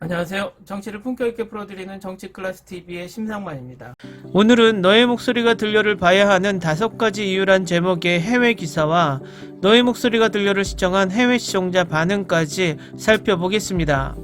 안녕하세요. 정치를 품격 있게 풀어드리는 정치클래스TV의 심상만입니다. 오늘은 너의 목소리가 들려를 봐야 하는 5가지 이유란 제목의 해외 기사와 너의 목소리가 들려를 시청한 해외 시청자 반응까지 살펴보겠습니다.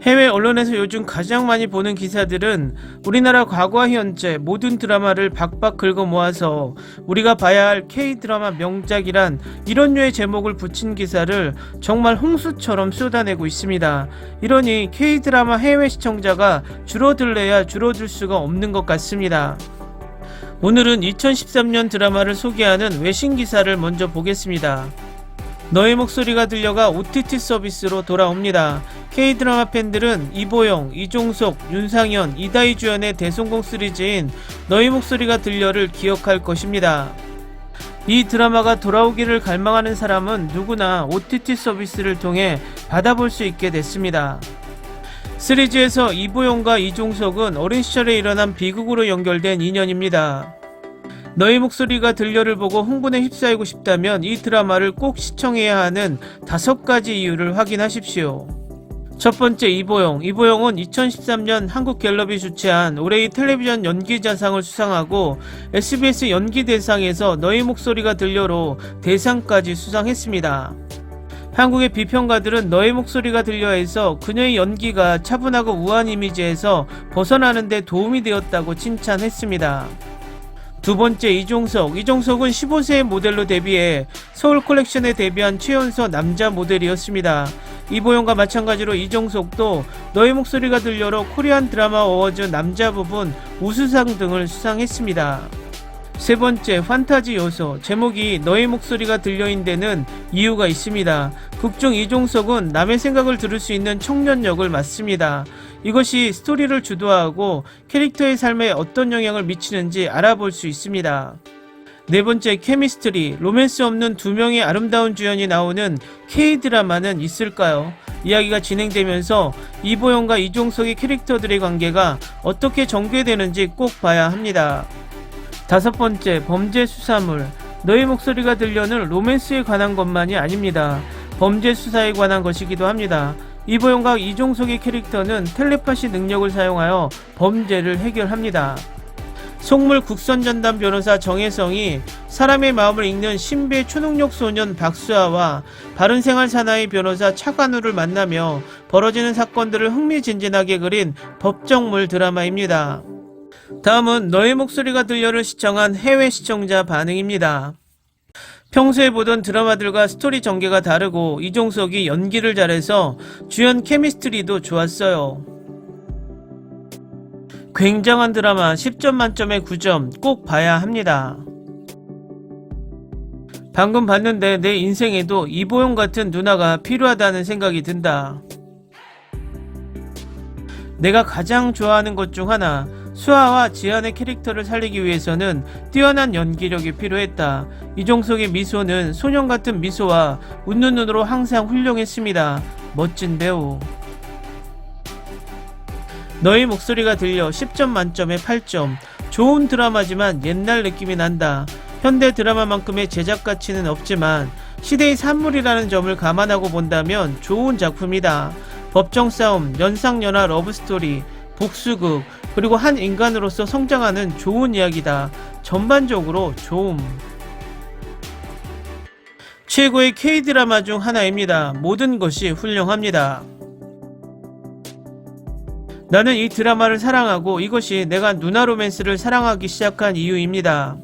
해외 언론에서 요즘 가장 많이 보는 기사들은 우리나라 과거와 현재 모든 드라마를 박박 긁어 모아서 우리가 봐야 할 K드라마 명작이란 이런 류의 제목을 붙인 기사를 정말 홍수처럼 쏟아내고 있습니다. 이러니 K드라마 해외 시청자가 줄어들래야 줄어들 수가 없는 것 같습니다. 오늘은 2013년 드라마를 소개하는 외신 기사를 먼저 보겠습니다. 너의 목소리가 들려가 OTT 서비스로 돌아옵니다. K드라마 팬들은 이보영, 이종석, 윤상현, 이다희 주연의 대성공 시리즈인 너의 목소리가 들려를 기억할 것입니다. 이 드라마가 돌아오기를 갈망하는 사람은 누구나 OTT 서비스를 통해 받아볼 수 있게 됐습니다. 시리즈에서 이보영과 이종석은 어린 시절에 일어난 비극으로 연결된 인연입니다. 너의 목소리가 들려를 보고 흥분에 휩싸이고 싶다면 이 드라마를 꼭 시청해야 하는 5가지 이유를 확인하십시오. 첫 번째, 이보영. 이보영은 2013년 한국갤럽이 주최한 올해의 텔레비전 연기자상을 수상하고 SBS 연기대상에서 너의 목소리가 들려로 대상까지 수상했습니다. 한국의 비평가들은 너의 목소리가 들려에서 그녀의 연기가 차분하고 우아한 이미지에서 벗어나는 데 도움이 되었다고 칭찬했습니다. 두 번째, 이종석. 이종석은 15세의 모델로 데뷔해 서울 컬렉션에 데뷔한 최연소 남자 모델이었습니다. 이보영과 마찬가지로 이종석도 너의 목소리가 들려로 코리안 드라마 어워즈 남자 부분 우수상 등을 수상했습니다. 세 번째, 판타지 요소. 제목이 너의 목소리가 들려인 데는 이유가 있습니다. 극중 이종석은 남의 생각을 들을 수 있는 청년 역을 맡습니다. 이것이 스토리를 주도하고 캐릭터의 삶에 어떤 영향을 미치는지 알아볼 수 있습니다. 네 번째, 케미스트리. 로맨스 없는 2명의 아름다운 주연이 나오는 K드라마는 있을까요? 이야기가 진행되면서 이보영과 이종석의 캐릭터들의 관계가 어떻게 전개되는지 꼭 봐야 합니다. 다섯 번째, 범죄 수사물. 너의 목소리가 들려는 로맨스에 관한 것만이 아닙니다. 범죄 수사에 관한 것이기도 합니다. 이보영과 이종석의 캐릭터는 텔레파시 능력을 사용하여 범죄를 해결합니다. 속물 국선전담 변호사 정혜성이 사람의 마음을 읽는 신비의 초능력 소년 박수아와 바른생활 사나이 변호사 차관우를 만나며 벌어지는 사건들을 흥미진진하게 그린 법정물 드라마입니다. 다음은 너의 목소리가 들려를 시청한 해외 시청자 반응입니다. 평소에 보던 드라마들과 스토리 전개가 다르고 이종석이 연기를 잘해서 주연 케미스트리도 좋았어요. 굉장한 드라마, 10점 만점에 9점, 꼭 봐야 합니다. 방금 봤는데 내 인생에도 이보영 같은 누나가 필요하다는 생각이 든다. 내가 가장 좋아하는 것 중 하나, 수아와 지안의 캐릭터를 살리기 위해서는 뛰어난 연기력이 필요했다. 이종석의 미소는 소년 같은 미소와 웃는 눈으로 항상 훌륭했습니다. 멋진 배우. 너의 목소리가 들려 10점 만점에 8점. 좋은 드라마지만 옛날 느낌이 난다. 현대 드라마만큼의 제작 가치는 없지만 시대의 산물이라는 점을 감안하고 본다면 좋은 작품이다. 법정 싸움, 연상연하 러브스토리, 복수극, 그리고 한 인간으로서 성장하는 좋은 이야기다. 전반적으로 좋음. 최고의 K드라마 중 하나입니다. 모든 것이 훌륭합니다. 나는 이 드라마를 사랑하고 이것이 내가 누나 로맨스를 사랑하기 시작한 이유입니다.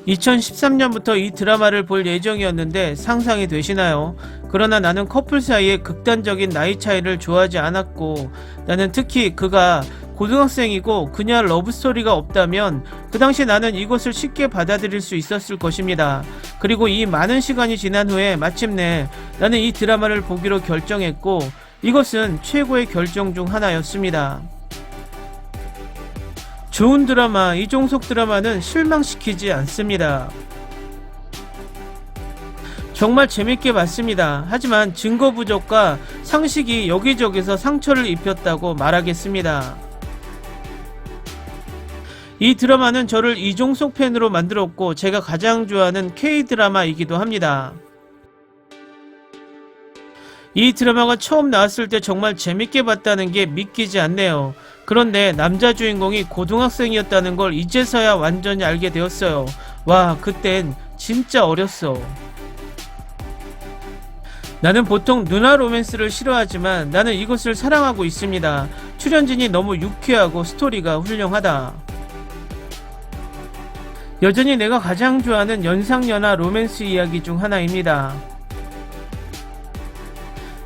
2013년부터 이 드라마를 볼 예정이었는데 상상이 되시나요? 그러나 나는 커플 사이의 극단적인 나이 차이를 좋아하지 않았고, 나는 특히 그가 고등학생이고 그녀 러브스토리가 없다면 그 당시 나는 이것을 쉽게 받아들일 수 있었을 것입니다. 그리고 이 많은 시간이 지난 후에 마침내 나는 이 드라마를 보기로 결정했고, 이것은 최고의 결정 중 하나였습니다. 좋은 드라마, 이종석 드라마는 실망시키지 않습니다. 정말 재밌게 봤습니다. 하지만 증거 부족과 상식이 여기저기서 상처를 입혔다고 말하겠습니다. 이 드라마는 저를 이종석 팬으로 만들었고 제가 가장 좋아하는 K드라마이기도 합니다. 이 드라마가 처음 나왔을 때 정말 재밌게 봤다는 게 믿기지 않네요. 그런데 남자 주인공이 고등학생이었다는 걸 이제서야 완전히 알게 되었어요. 와, 그땐 진짜 어렸어. 나는 보통 누나 로맨스를 싫어하지만 나는 이것을 사랑하고 있습니다. 출연진이 너무 유쾌하고 스토리가 훌륭하다. 여전히 내가 가장 좋아하는 연상연하 로맨스 이야기 중 하나입니다.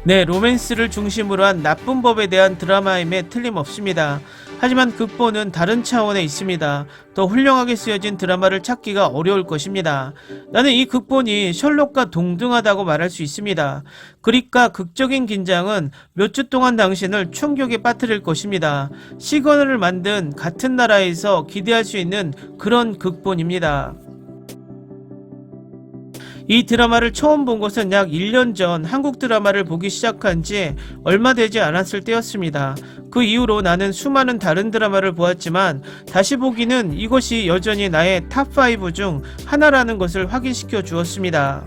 네, 로맨스를 중심으로 한 나쁜 법에 대한 드라마임에 틀림없습니다. 하지만 극본은 다른 차원에 있습니다. 더 훌륭하게 쓰여진 드라마를 찾기가 어려울 것입니다. 나는 이 극본이 셜록과 동등하다고 말할 수 있습니다. 그러니까 극적인 긴장은 몇 주 동안 당신을 충격에 빠뜨릴 것입니다. 시그널을 만든 같은 나라에서 기대할 수 있는 그런 극본입니다. 이 드라마를 처음 본 것은 약 1년 전 한국 드라마를 보기 시작한 지 얼마 되지 않았을 때였습니다. 그 이후로 나는 수많은 다른 드라마를 보았지만 다시 보기는 이것이 여전히 나의 탑5 중 하나라는 것을 확인시켜 주었습니다.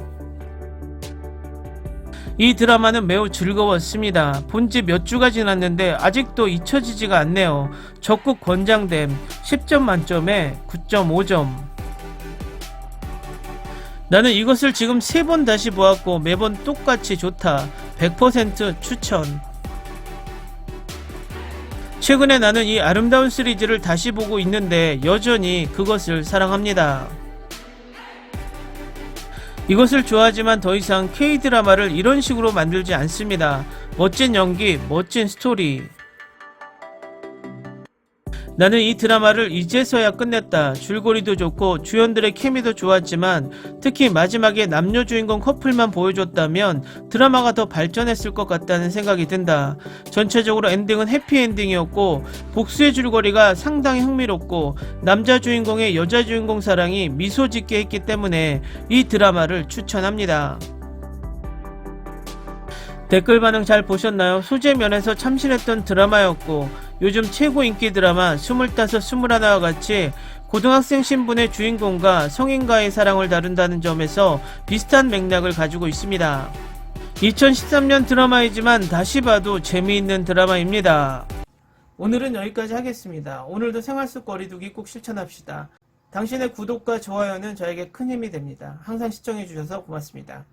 이 드라마는 매우 즐거웠습니다. 본 지 몇 주가 지났는데 아직도 잊혀지지가 않네요. 적극 권장됨. 10점 만점에 9.5점. 나는 이것을 지금 3번 다시 보았고 매번 똑같이 좋다. 100% 추천. 최근에 나는 이 아름다운 시리즈를 다시 보고 있는데 여전히 그것을 사랑합니다. 이것을 좋아하지만 더 이상 K-드라마를 이런 식으로 만들지 않습니다. 멋진 연기, 멋진 스토리. 나는 이 드라마를 이제서야 끝냈다. 줄거리도 좋고 주연들의 케미도 좋았지만 특히 마지막에 남녀 주인공 커플만 보여줬다면 드라마가 더 발전했을 것 같다는 생각이 든다. 전체적으로 엔딩은 해피엔딩이었고 복수의 줄거리가 상당히 흥미롭고 남자 주인공의 여자 주인공 사랑이 미소 짓게 했기 때문에 이 드라마를 추천합니다. 댓글 반응 잘 보셨나요? 소재 면에서 참신했던 드라마였고 요즘 최고 인기 드라마 25, 21와 같이 고등학생 신분의 주인공과 성인과의 사랑을 다룬다는 점에서 비슷한 맥락을 가지고 있습니다. 2013년 드라마이지만 다시 봐도 재미있는 드라마입니다. 오늘은 여기까지 하겠습니다. 오늘도 생활 속 거리두기 꼭 실천합시다. 당신의 구독과 좋아요는 저에게 큰 힘이 됩니다. 항상 시청해주셔서 고맙습니다.